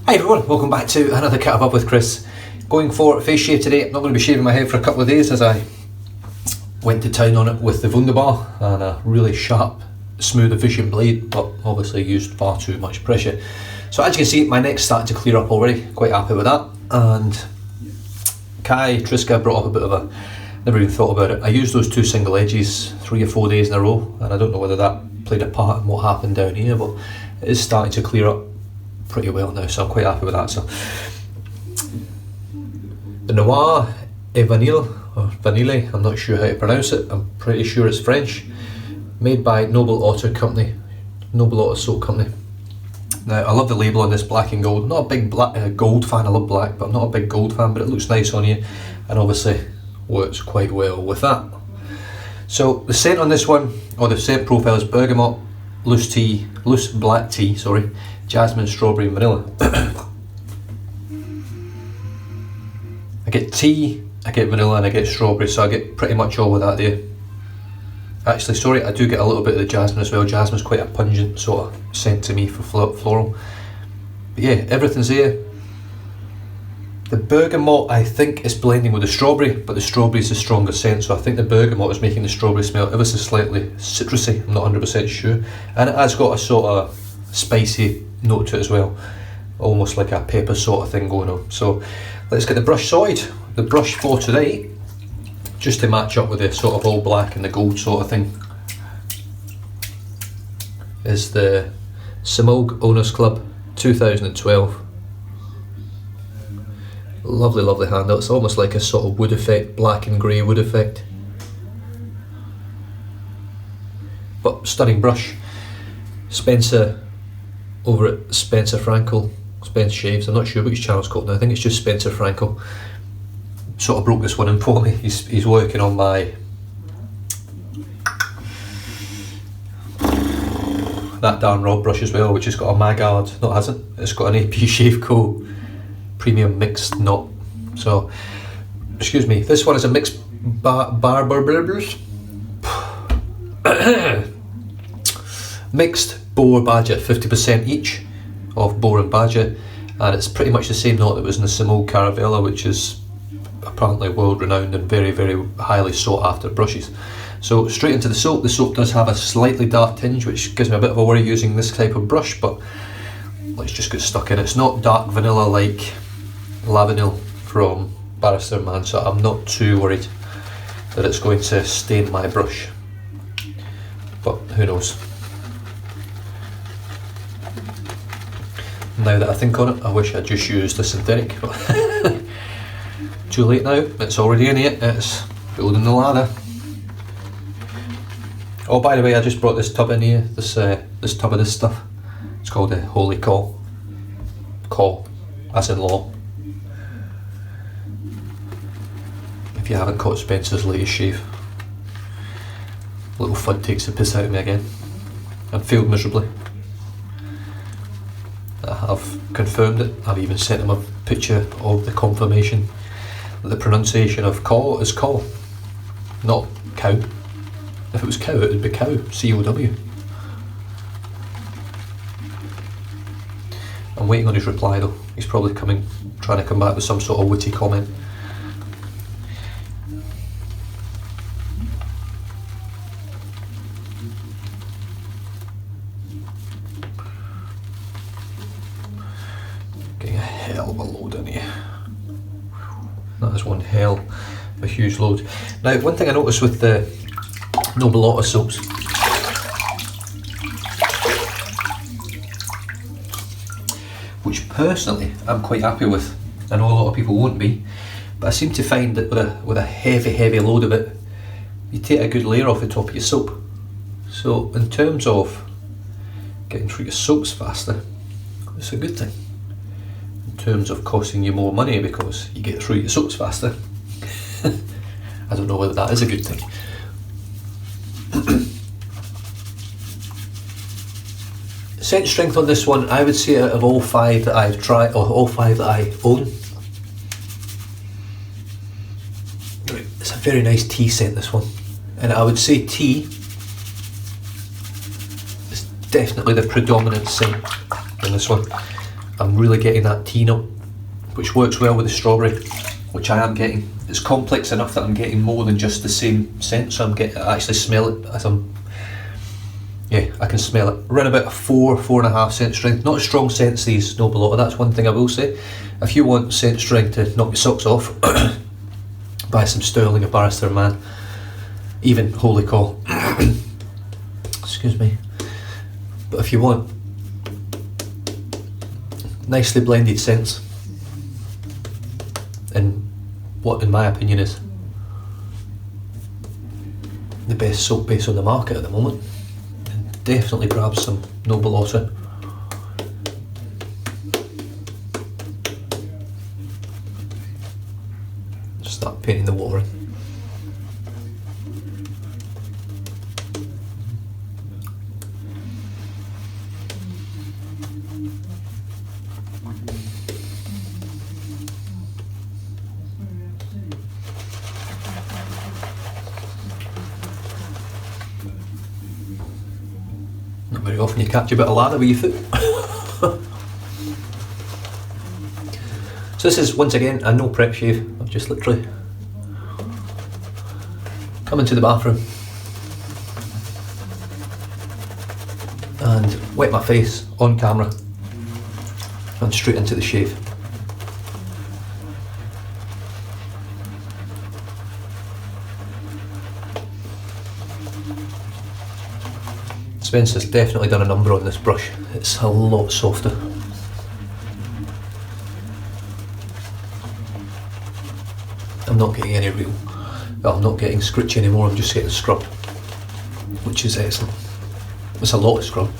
Hi everyone, welcome back to another Cat Up with Chris. Going for face shave today. I'm not going to be shaving my head for a couple of days as I went to town on it with the Wunderbar and a really sharp, smooth, efficient blade, but obviously used far too much pressure. So as you can see, my neck's starting to clear up already, quite happy with that. And Kai Triska brought up a bit of a, never even thought about it. I used those two single edges 3 or 4 days in a row, and I don't know whether that played a part in what happened down here, but it is starting to clear up pretty well now, so I'm quite happy with that. So the Noir et Vanille, or Vanille, I'm not sure how to pronounce it, I'm pretty sure it's French, made by Noble Otter company, Noble Otter soap company. Now I love the label on this, black and gold. Not a big black, gold fan, I love black, but I'm not a big gold fan, but it looks nice on you and obviously works quite well with that. So the scent on this one, or the scent profile, is bergamot, loose black tea, jasmine, strawberry and vanilla. I get tea, I get vanilla and I get strawberry, so I get pretty much all of that there. Actually, sorry, I do get a little bit of the jasmine as well. Jasmine's quite a pungent sort of scent to me for floral. But yeah, everything's there. The bergamot, I think, is blending with the strawberry, but the strawberry is the stronger scent, so I think the bergamot is making the strawberry smell ever so slightly citrusy. I'm not 100% sure. And it has got a sort of spicy note to it as well, almost like a pepper sort of thing going on. So let's get the brush sorted. The brush for today, just to match up with the sort of all black and the gold sort of thing, is the Semogue Owners Club 2012. Lovely, lovely handle. It's almost like a sort of wood effect, black and grey wood effect, but stunning brush. Spencer over at Spencer Frankel, Spence Shaves, I'm not sure what his channel's called now, I think it's just Spencer Frankel, sort of broke this one in for me. He's working on my, that darn rod brush as well, which has got a Magard, no it hasn't, it's got an AP Shave Co premium mixed knot. So, excuse me, this one is a mixed mixed Boar Badger, 50% each of Boar and Badger, and it's pretty much the same knot that was in the Semogue Caravella, which is apparently world renowned and very, very highly sought after brushes. So straight into the soap. The soap does have a slightly dark tinge, which gives me a bit of a worry using this type of brush, but let's just get stuck in. It's not dark vanilla like La Vanille from Barrister Man, so I'm not too worried that it's going to stain my brush, but who knows. Now that I think on it, I wish I'd just used the synthetic, but too late now, it's already in here, it's building the lather. Oh, by the way, I just brought this tub in here, this tub of this stuff. It's called a Holy Call. Call, as in law. If you haven't caught Spencer's latest shave. Little Fudd takes the piss out of me again, and failed miserably. I've confirmed it, I've even sent him a picture of the confirmation that the pronunciation of call is call, not cow. If it was cow, it would be cow, C-O-W. I'm waiting on his reply though, he's probably trying to come back with some sort of witty comment. Hell of a load in here. That is one hell of a huge load. Now, one thing I noticed with the Noble Otter soaps, which personally I'm quite happy with, I know a lot of people won't be, but I seem to find that with a heavy load of it, you take a good layer off the top of your soap. So in terms of getting through your soaps faster, it's a good thing. In terms of costing you more money because you get through your soaps faster, I don't know whether that is a good thing. Scent strength on this one, I would say out of all 5 that I've tried, or all 5 that I own, it's a very nice tea scent, this one. And I would say tea is definitely the predominant scent in this one. I'm really getting that tea note, which works well with the strawberry, which I am getting. It's complex enough that I'm getting more than just the same scent, so I actually smell it as I can smell it. Around about a 4.5 scent strength. Not as strong scents these Noble Otter, that's one thing I will say. If you want scent strength to knock your socks off, buy some Sterling or Barrister Man, even Holy Call. Excuse me. But if you want nicely blended scents, and what in my opinion is the best soap base on the market at the moment, then definitely grab some Noble Otter. Start painting the water in. Not very often you catch a bit of lather with your foot. So this is, once again, a no prep shave. I've just literally come into the bathroom and wet my face on camera and straight into the shave. Spencer's definitely done a number on this brush. It's a lot softer. I'm not getting any I'm not getting scritchy anymore, I'm just getting scrub, which is excellent. It's a lot of scrub.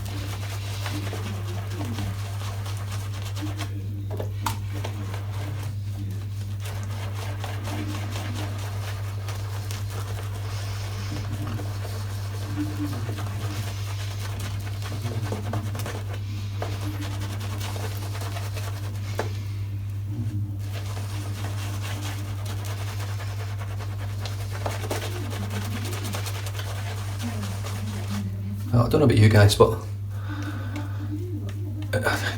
I don't know about you guys, but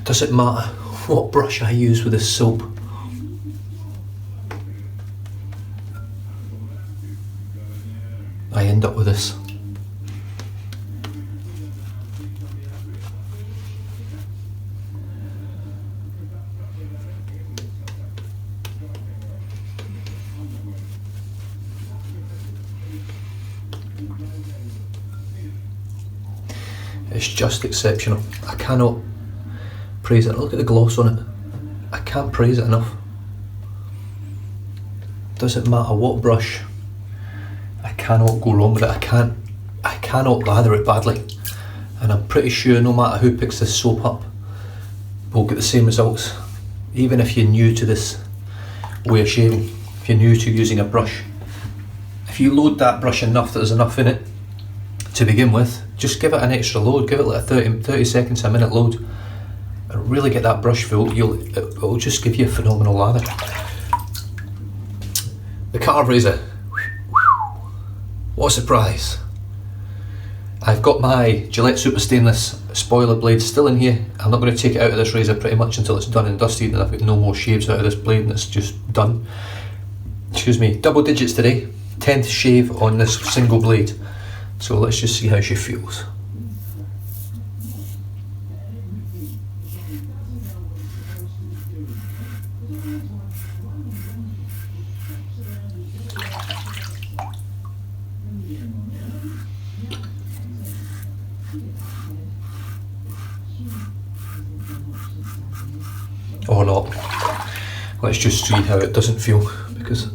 does it matter what brush I use with this soap? I end up with this. It's just exceptional. I cannot praise it. Look at the gloss on it. I can't praise it enough. Doesn't matter what brush, I cannot go wrong with it. I cannot lather it badly. And I'm pretty sure no matter who picks this soap up, we'll get the same results. Even if you're new to this way of shaving, if you're new to using a brush, if you load that brush enough that there's enough in it to begin with, just give it an extra load, give it like a 30 seconds, a minute load, and really get that brush full. It'll just give you a phenomenal lather. The Karve razor, what a surprise. I've got my Gillette Super Stainless spoiler blade still in here. I'm not going to take it out of this razor pretty much until it's done and dusted, and I've got no more shaves out of this blade and it's just done. Excuse me, double digits today, 10th shave on this single blade. So let's just see how she feels. Or not. Let's just see how it doesn't feel, because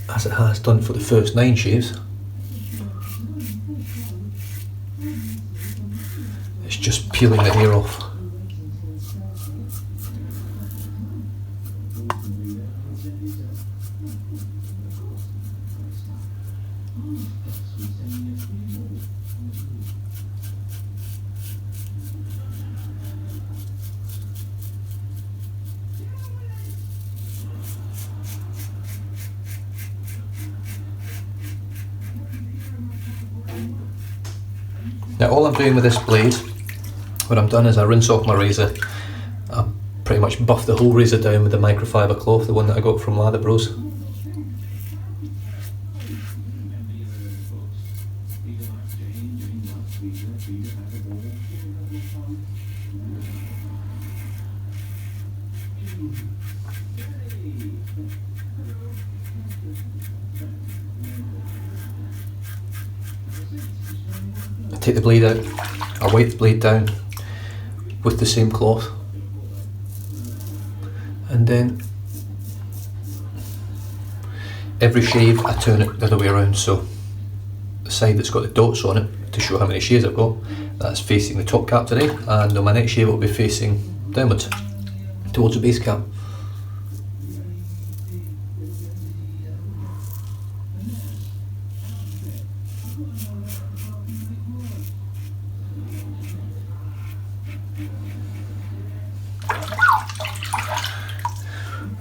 as it has done for the first 9 shaves, it's just peeling the hair off. Now all I'm doing with this blade, what I'm done is I rinse off my razor pretty much buff the whole razor down with the microfiber cloth, the one that I got from Lather Bros. I take the blade out, I wipe the blade down with the same cloth, and then every shave I turn it the other way around, so the side that's got the dots on it to show how many shaves I've got, that's facing the top cap today, and on my next shave it will be facing downwards towards the base cap.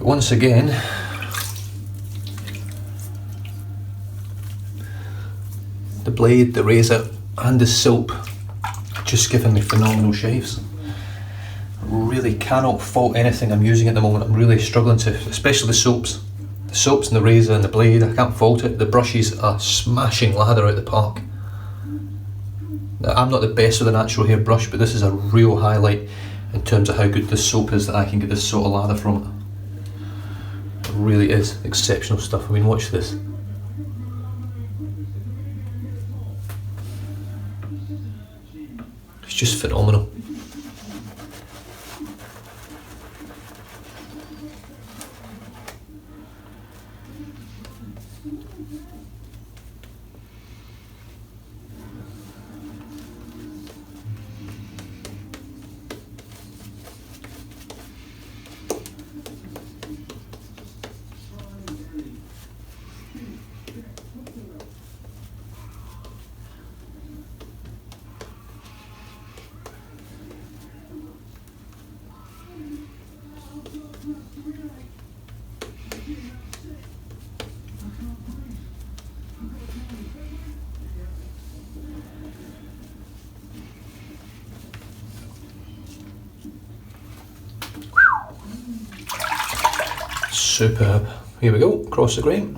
Once again, the blade, the razor and the soap just giving me phenomenal shaves. I really cannot fault anything I'm using at the moment. I'm really struggling to, especially the soaps. The soaps and the razor and the blade, I can't fault it. The brushes are smashing lather out the park. Now, I'm not the best with a natural hair brush, but this is a real highlight in terms of how good this soap is that I can get this sort of lather from it. It really is exceptional stuff. I mean, watch this. It's just phenomenal. Superb. Here we go, across the grain.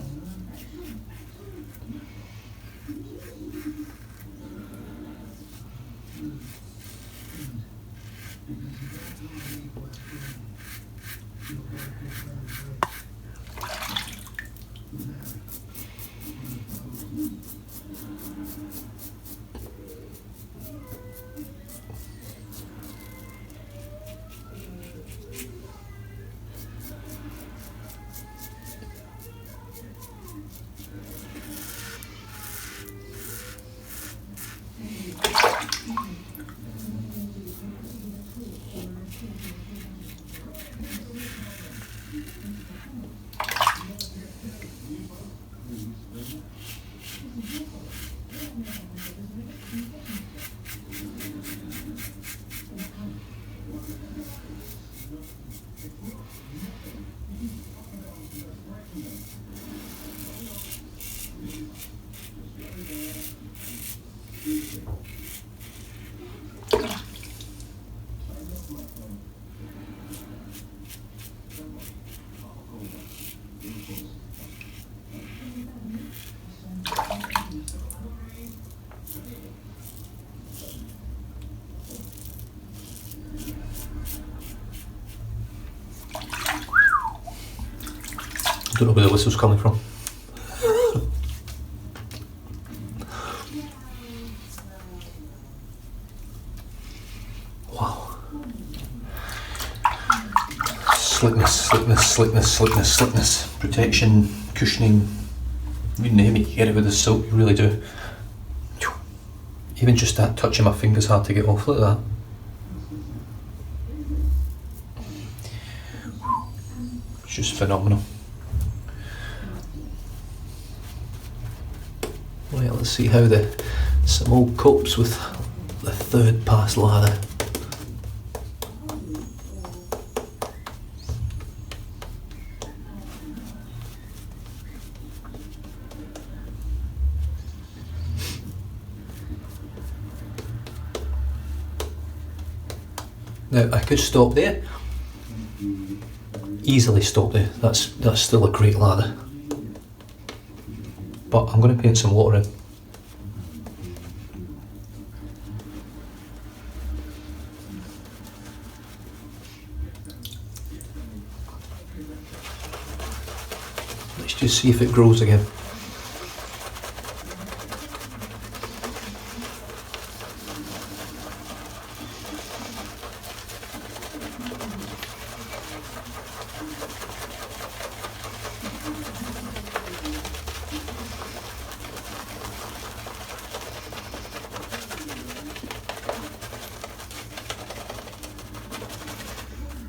I don't know where the whistle's coming from. Wow. Slickness, slickness, slickness, slickness, slickness. Protection, cushioning, you name it, you get it with the soap, you really do. Even just that touch of my fingers hard to get off like that. It's just phenomenal. Right, let's see how the Semogue copes with the third pass lather. Now I could stop there, easily stop there. That's still a great lather. But I'm going to paint some water in. Let's just see if it grows again.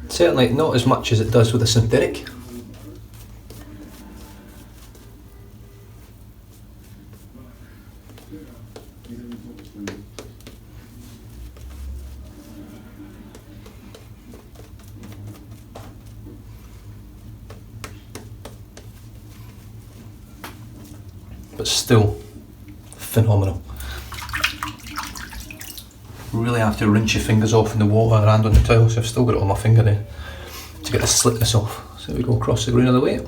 Certainly not as much as it does with a synthetic. But still phenomenal. Really have to rinse your fingers off in the water and on the towel, so I've still got it on my finger there to get the slickness off. So we go across the grain of the way.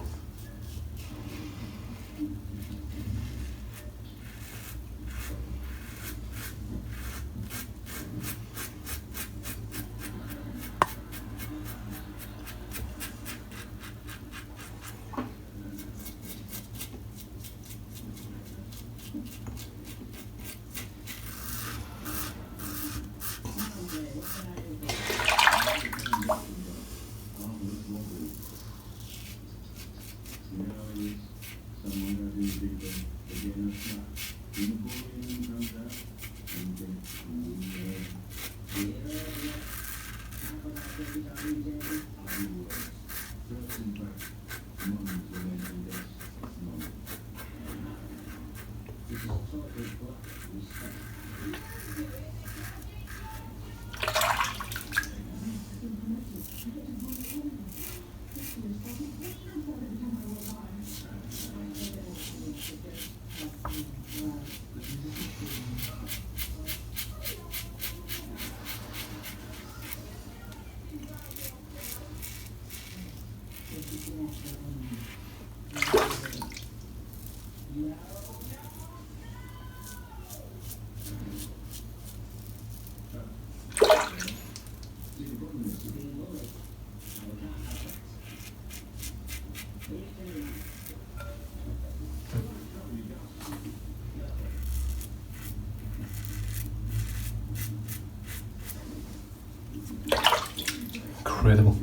Incredible.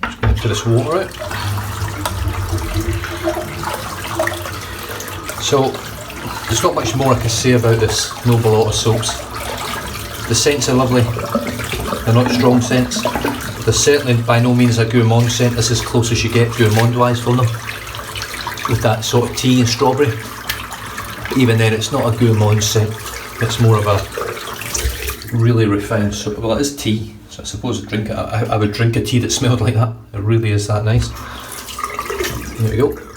Just going to this water out. So there's not much more I can say about this Noble Otter soaps. The scents are lovely. They're not strong scents. They're certainly by no means a gourmand scent. This is as close as you get gourmand wise from them, with that sort of tea and strawberry. Even then, it's not a gourmand scent. It's more of a really refined soap. Well, it is tea. So I suppose I would drink a tea that smelled like that. It really is that nice. There we go.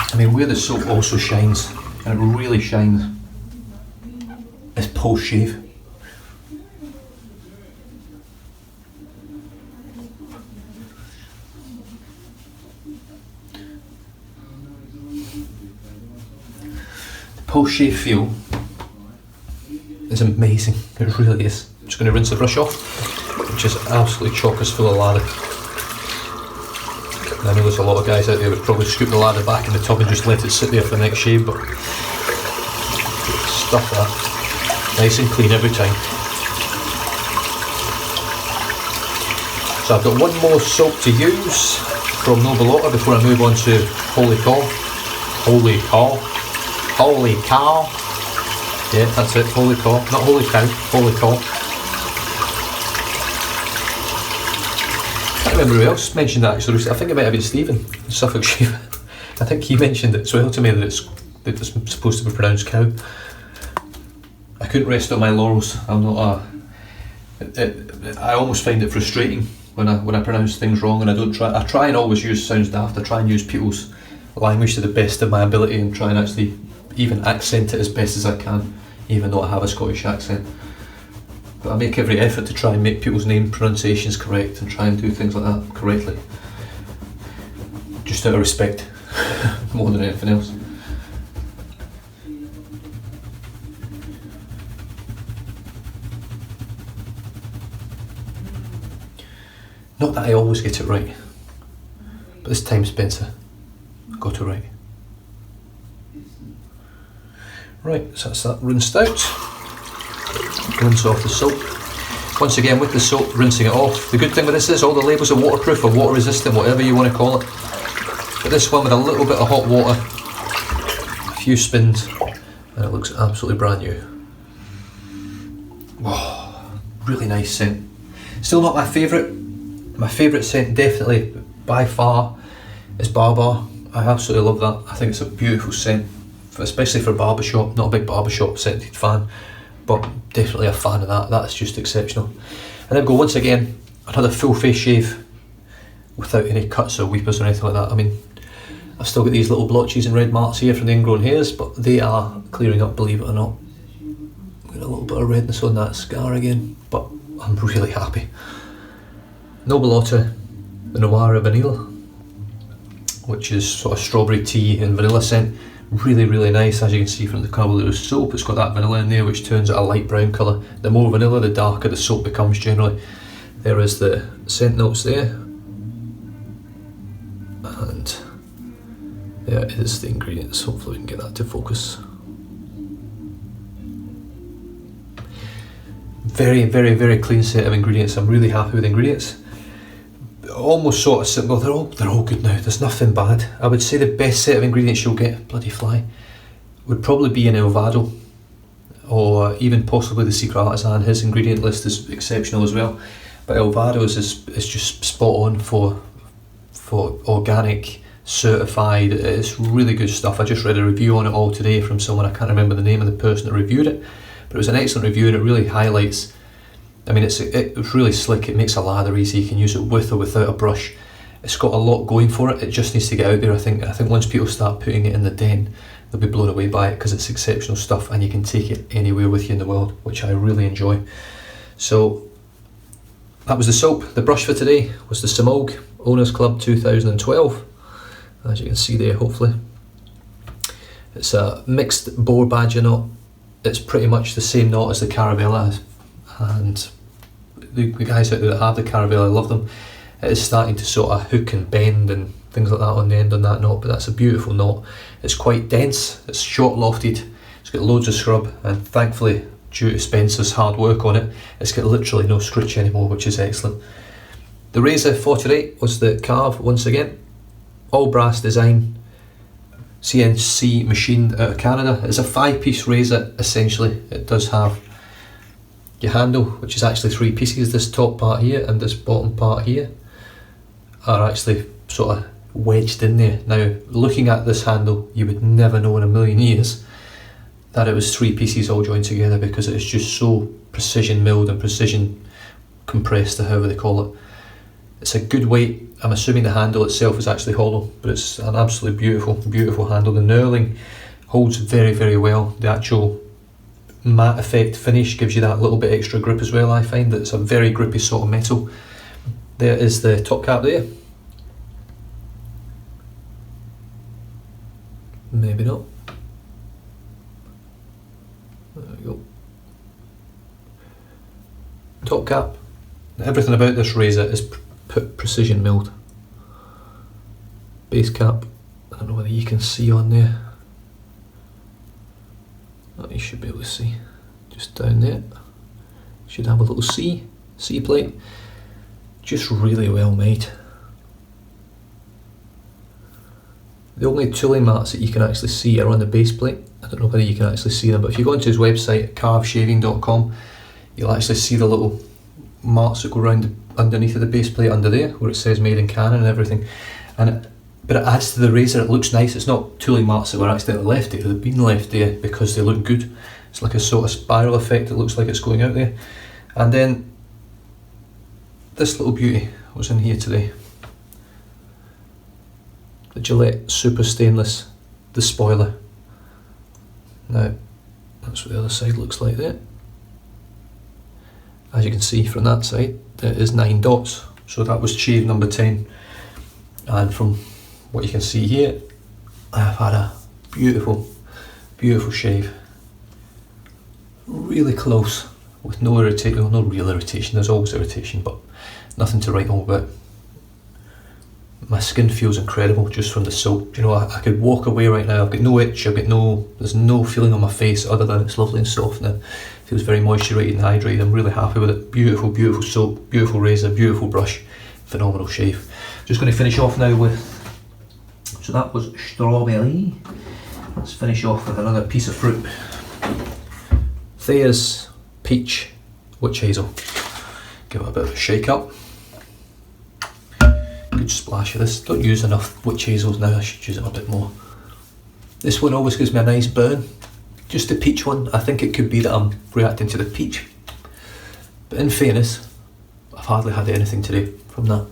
I mean, where the soap also shines, and it really shines, is post shave. The post shave feel is amazing, it really is. I'm just going to rinse the brush off, which is absolutely chockers full of lather. I know there's a lot of guys out there would probably scoop the lather back in the tub and just let it sit there for the next shave, but stuff that. Nice and clean every time. So I've got one more soap to use from Otter before I move on to Holy Cow. Holy Cow. Holy Cow. Yeah, that's it, Holy Cow. Not Holy Cow, Holy Cow. I can't remember who else mentioned that actually. I think it might have been Stephen, Suffolk Shave. I think he mentioned it as well to me that it's supposed to be pronounced cow. I couldn't rest on my laurels. I'm not I almost find it frustrating when I pronounce things wrong, and I try and always use, sounds daft, I try and use people's language to the best of my ability and try and actually even accent it as best as I can, even though I have a Scottish accent. But I make every effort to try and make people's name pronunciations correct and try and do things like that correctly. Just out of respect, more than anything else. Not that I always get it right, but this time, Spencer, I got it right. Right, so that's that rinsed out. Rinse off the soap. Once again, with the soap, rinsing it off. The good thing with this is all the labels are waterproof or water resistant, whatever you want to call it. But this one with a little bit of hot water, a few spins, and it looks absolutely brand new. Oh, really nice scent. Still not my favourite. My favourite scent, definitely, by far, is Barbar. I absolutely love that. I think it's a beautiful scent, especially for a barbershop. Not a big barbershop scented fan, but definitely a fan of that. That's just exceptional. And then go once again, another full face shave without any cuts or weepers or anything like that. I mean, I've still got these little blotches and red marks here from the ingrown hairs, but they are clearing up, believe it or not. Got a little bit of redness on that scar again, but I'm really happy. Otter, the Noir Vanille, which is sort of strawberry tea and vanilla scent. Really, really nice, as you can see from the colour of the soap. It's got that vanilla in there, which turns it a light brown colour. The more vanilla, the darker the soap becomes generally. There is the scent notes there. And there is the ingredients. Hopefully we can get that to focus. Very, very, very clean set of ingredients. I'm really happy with the ingredients. Almost sort of simple. They're all good now. There's nothing bad. I would say the best set of ingredients you'll get, bloody fly, would probably be an Elvado, or even possibly the Secret Artisan. His ingredient list is exceptional as well. But Elvado's is just spot on for organic, certified. It's really good stuff. I just read a review on it all today from someone. I can't remember the name of the person that reviewed it, but it was an excellent review, and it really highlights. I mean, it's really slick. It makes a lather easy. You can use it with or without a brush. It's got a lot going for it. It just needs to get out there. I think once people start putting it in the den, they'll be blown away by it because it's exceptional stuff, and you can take it anywhere with you in the world, which I really enjoy. So that was the soap. The brush for today was the Semogue Owners Club 2012, as you can see there, hopefully. It's a mixed Boadger knot. It's pretty much the same knot as the Karve, and the guys out there that have the Karve, I love them. It is starting to sort of hook and bend and things like that on the end on that knot, but that's a beautiful knot. It's quite dense, it's short lofted, it's got loads of scrub, and thankfully, due to Spencer's hard work on it, it's got literally no scritch anymore, which is excellent. The razor 48 was the Karve once again, all brass design, CNC machined out of Canada. It's a 5-piece razor essentially. It does have your handle, which is actually 3 pieces. This top part here and this bottom part here are actually sort of wedged in there. Now, looking at this handle, you would never know in a million years that it was 3 pieces all joined together, because it's just so precision milled and precision compressed, or however they call it. It's a good weight. I'm assuming the handle itself is actually hollow, but it's an absolutely beautiful, beautiful handle. The knurling holds very, very well. The actual matte effect finish gives you that little bit extra grip as well. I find that it's a very grippy sort of metal. There is the top cap there. Maybe not. There we go. Top cap. Everything about this razor is precision milled. base cap. I don't know whether you can see on there. Oh, you should be able to see. Just down there. Should have a little C plate. Just really well made. The only tooling marks that you can actually see are on the base plate. I don't know whether you can actually see them, but if you go onto his website, karveshaving.com, you'll actually see the little marks that go around underneath of the base plate under there, where it says made in Canon and everything. But it adds to the razor, it looks nice. It's not tooling marks that were accidentally left there, they've been left there because they look good. It's like a sort of spiral effect, it looks like it's going out there. And then this little beauty was in here today. The Gillette Super Stainless, the spoiler. Now, that's what the other side looks like there. As you can see from that side, there is 9 dots. So that was shave number 10. And from what you can see here, I've had a beautiful, beautiful shave. Really close, with no irritation, well, no real irritation, there's always irritation, but nothing to write home about. My skin feels incredible just from the soap. You know, I could walk away right now, I've got no itch, there's no feeling on my face other than it's lovely and soft now. It feels very moisturated and hydrated. I'm really happy with it. Beautiful, beautiful soap, beautiful razor, beautiful brush, phenomenal shave. Just going to finish off now with, so that was strawberry. Let's finish off with another piece of fruit. There's peach witch hazel. Give it a bit of a shake up. Good splash of this. Don't use enough witch hazels now, I should use it a bit more. This one always gives me a nice burn. Just the peach one, I think it could be that I'm reacting to the peach. But in fairness, I've hardly had anything today from that.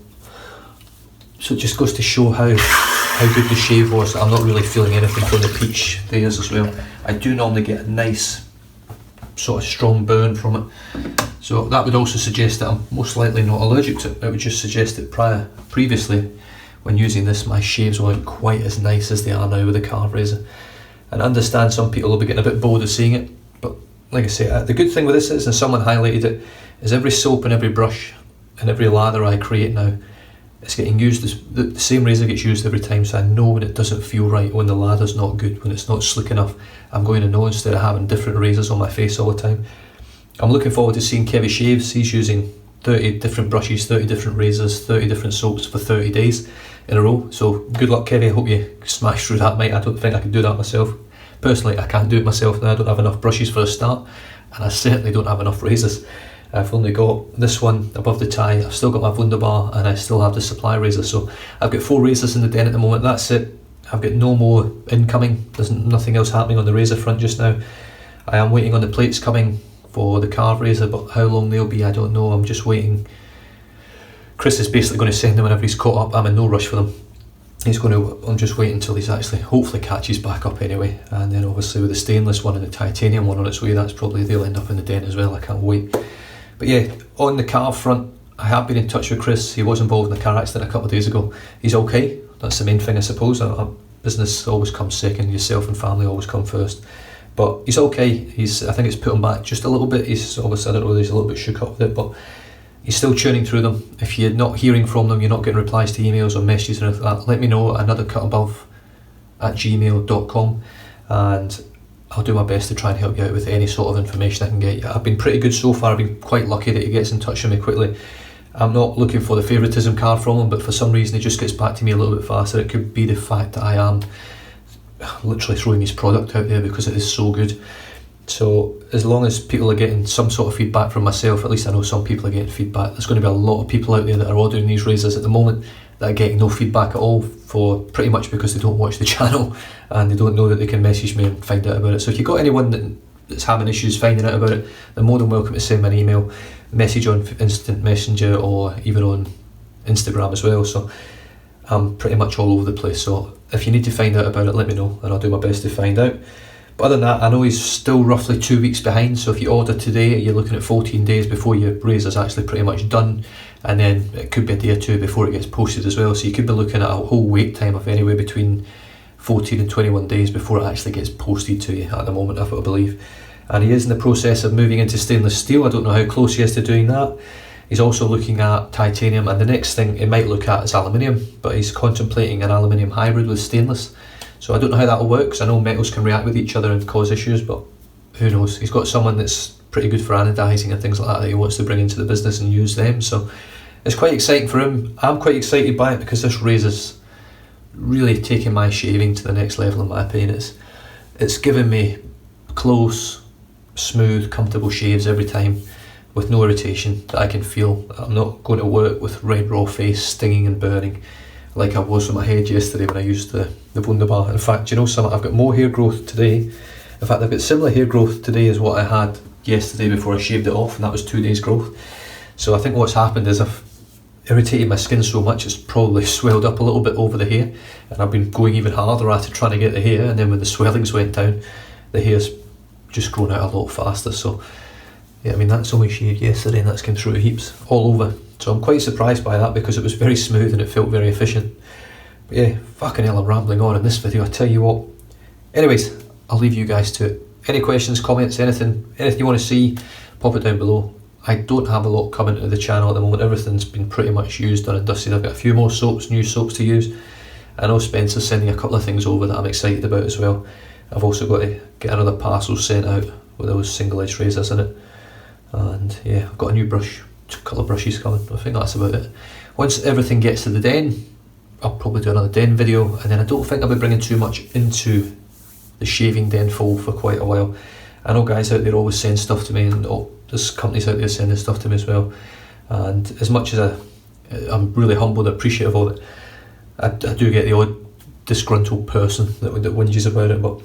So it just goes to show how good the shave was, that I'm not really feeling anything from the peach layers as well. I do normally get a nice sort of strong burn from it. So that would also suggest that I'm most likely not allergic to it. It would just suggest that previously, when using this, my shaves weren't quite as nice as they are now with the Karve razor. And I understand some people will be getting a bit bored of seeing it, but like I say, the good thing with this is, and someone highlighted it, is every soap and every brush and every lather I create now, it's getting used, the same razor gets used every time, so I know when it doesn't feel right, when the lather's not good, when it's not slick enough, I'm going to know instead of having different razors on my face all the time. I'm looking forward to seeing Kevy shaves. He's using 30 different brushes, 30 different razors, 30 different soaps for 30 days in a row. So good luck, Kevy. I hope you smash through that, mate. I don't think I can do that myself. Personally, I can't do it myself now. I don't have enough brushes for a start, and I certainly don't have enough razors. I've only got this one above the tie, I've still got my Wunderbar, and I still have the supply razor. So I've got 4 razors in the den at the moment, that's it. I've got no more incoming, there's nothing else happening on the razor front just now. I am waiting on the plates coming for the Karve razor, but how long they'll be I don't know. I'm just waiting. Chris is basically going to send them whenever he's caught up. I'm in no rush for them. I'm just waiting until he's actually hopefully catches back up anyway, and then obviously with the stainless one and the titanium one on its way, that's probably, they'll end up in the den as well. I can't wait. But yeah, on the Karve front, I have been in touch with Chris. He was involved in a car accident a couple of days ago. He's okay, that's the main thing I suppose. Business always comes second, yourself and family always come first. But he's okay. I think it's put him back just a little bit. He's obviously, I don't know whether he's a little bit shook up with it, but he's still churning through them. If you're not hearing from them, you're not getting replies to emails or messages or anything like that, let me know at anothercutabove@gmail.com, and I'll do my best to try and help you out with any sort of information I can get you. I've been pretty good so far. I've been quite lucky that he gets in touch with me quickly. I'm not looking for the favouritism card from him, but for some reason he just gets back to me a little bit faster. It could be the fact that I am literally throwing his product out there because it is so good. So as long as people are getting some sort of feedback from myself, at least I know some people are getting feedback. There's going to be a lot of people out there that are ordering these razors at the moment that are getting no feedback at all, for pretty much because they don't watch the channel and they don't know that they can message me and find out about it. So if you've got anyone that's having issues finding out about it, they're more than welcome to send me an email, message on Instant Messenger, or even on Instagram as well. So I'm pretty much all over the place, so if you need to find out about it, let me know and I'll do my best to find out. But other than that, I know he's still roughly 2 weeks behind, so if you order today, you're looking at 14 days before your razor's actually pretty much done, and then it could be a day or two before it gets posted as well, so you could be looking at a whole wait time of anywhere between 14 and 21 days before it actually gets posted to you at the moment, I believe. And he is in the process of moving into stainless steel. I don't know how close he is to doing that. He's also looking at titanium, and the next thing he might look at is aluminium, but he's contemplating an aluminium hybrid with stainless. So I don't know how that'll work, because I know metals can react with each other and cause issues, but who knows. He's got someone that's pretty good for anodizing and things like that that he wants to bring into the business and use them, so it's quite exciting for him. I'm quite excited by it because this razor's really taking my shaving to the next level in my opinion. It's given me close, smooth, comfortable shaves every time with no irritation that I can feel. I'm not going to work with red raw face stinging and burning like I was with my head yesterday when I used the Wunderbar. In fact, you know something, I've got more hair growth today. In fact, I've got similar hair growth today as what I had yesterday before I shaved it off, and that was 2 days growth. So I think what's happened is I've irritated my skin so much it's probably swelled up a little bit over the hair, and I've been going even harder at it trying to get the hair, and then when the swellings went down the hair's just grown out a lot faster. So yeah, I mean that's only shaved yesterday and that's came through heaps all over, so I'm quite surprised by that because it was very smooth and it felt very efficient. But yeah, fucking hell, I'm rambling on in this video, I tell you what. Anyways, I'll leave you guys to it. Any questions, comments, anything you want to see, pop it down below. I don't have a lot coming to the channel at the moment. Everything's been pretty much used, done and dusted. I've got a few more soaps, new soaps to use. I know Spencer's sending a couple of things over that I'm excited about as well. I've also got to get another parcel sent out with those single edge razors in it. And yeah, I've got a new brush, a couple of brushes coming. I think that's about it. Once everything gets to the den, I'll probably do another den video, and then I don't think I'll be bringing too much into the shaving den fold for quite a while. I know guys out there always send stuff to me, and there's companies out there sending stuff to me as well, and as much as I'm really humbled and appreciative of it, I do get the odd disgruntled person that whinges about it, but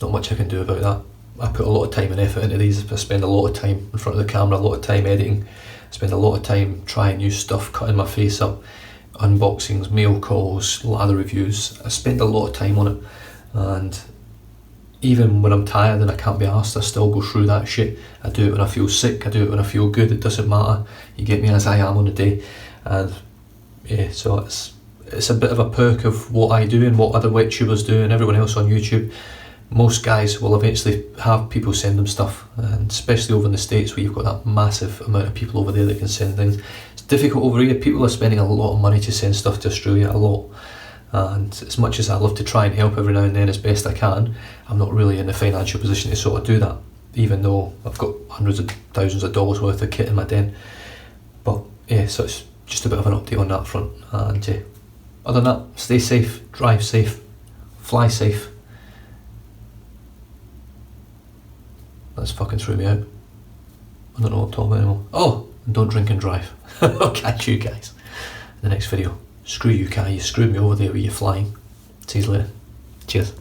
not much I can do about that. I put a lot of time and effort into these. I spend a lot of time in front of the camera, a lot of time editing, I spend a lot of time trying new stuff, cutting my face up, unboxings, mail calls, lather reviews. I spend a lot of time on it, and even when I'm tired and I can't be arsed, I still go through that shit. I do it when I feel sick, I do it when I feel good, it doesn't matter. You get me as I am on the day. And yeah, so it's a bit of a perk of what I do and what other wet tubers do and everyone else on YouTube. Most guys will eventually have people send them stuff, and especially over in the States where you've got that massive amount of people over there that can send things. It's difficult over here. People are spending a lot of money to send stuff to Australia, a lot. And as much as I love to try and help every now and then as best I can, I'm not really in the financial position to sort of do that, even though I've got hundreds of thousands of dollars worth of kit in my den. But yeah, so it's just a bit of an update on that front. And other than that, stay safe, drive safe, fly safe. That's fucking threw me out. I don't know what I'm talking about anymore. Oh, and don't drink and drive. I'll catch you guys in the next video. Screw you, Kai, you screwed me over there with your flying. See you later. Cheers.